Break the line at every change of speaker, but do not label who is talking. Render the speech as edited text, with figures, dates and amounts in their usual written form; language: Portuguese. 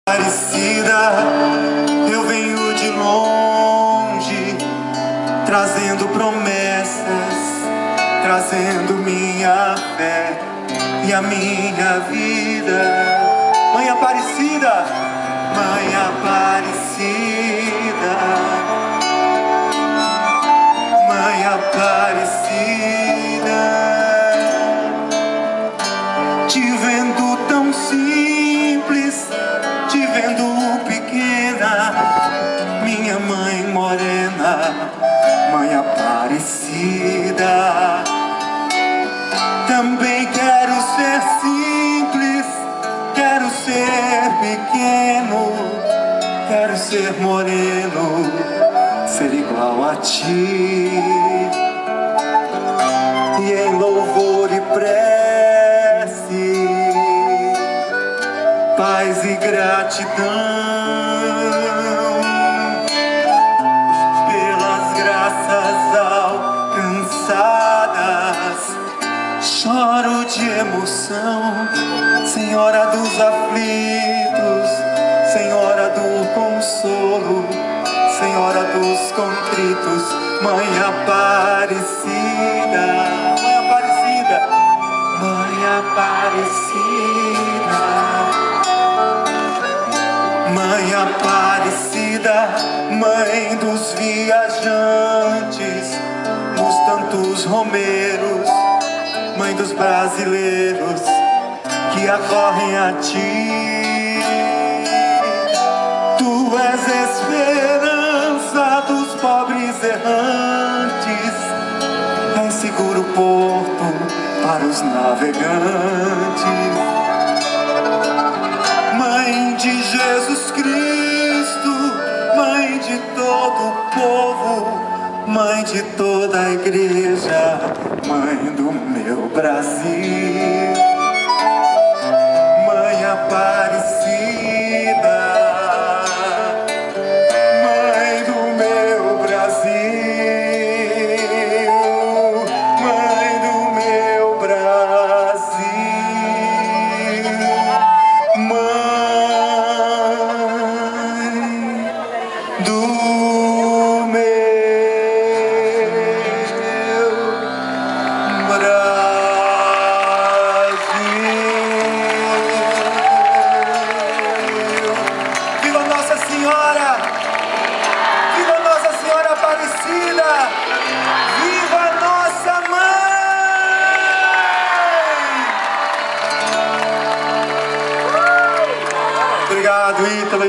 Aparecida, eu venho de longe, trazendo promessas, trazendo minha fé e a minha vida. Mãe Aparecida, Mãe Aparecida, Mãe Aparecida, te vendo tão simples, te vendo pequena, minha mãe morena, Mãe Aparecida. Também quero ser simples, quero ser pequeno, quero ser moreno, ser igual a ti. E em louvor e prece, paz e gratidão pelas graças alcançadas. Choro de emoção, Senhora dos aflitos, Senhora do consolo, Senhora dos contritos, Mãe Aparecida, Mãe Aparecida, Mãe Aparecida, Mãe Aparecida, Mãe dos viajantes, nos tantos romeiros, Mãe dos brasileiros que acorrem a ti. Tu és esperança dos pobres errantes, és seguro porto para os navegantes. Mãe de Jesus Cristo, Mãe de todo o povo, Mãe de toda a igreja, Mãe do meu Brasil. Mãe Aparecida, Mãe do meu Brasil, Mãe do meu Brasil, Mãe do Viva Nossa Senhora! Viva Nossa Senhora Aparecida! Viva Nossa Mãe! Obrigado, Ítalo.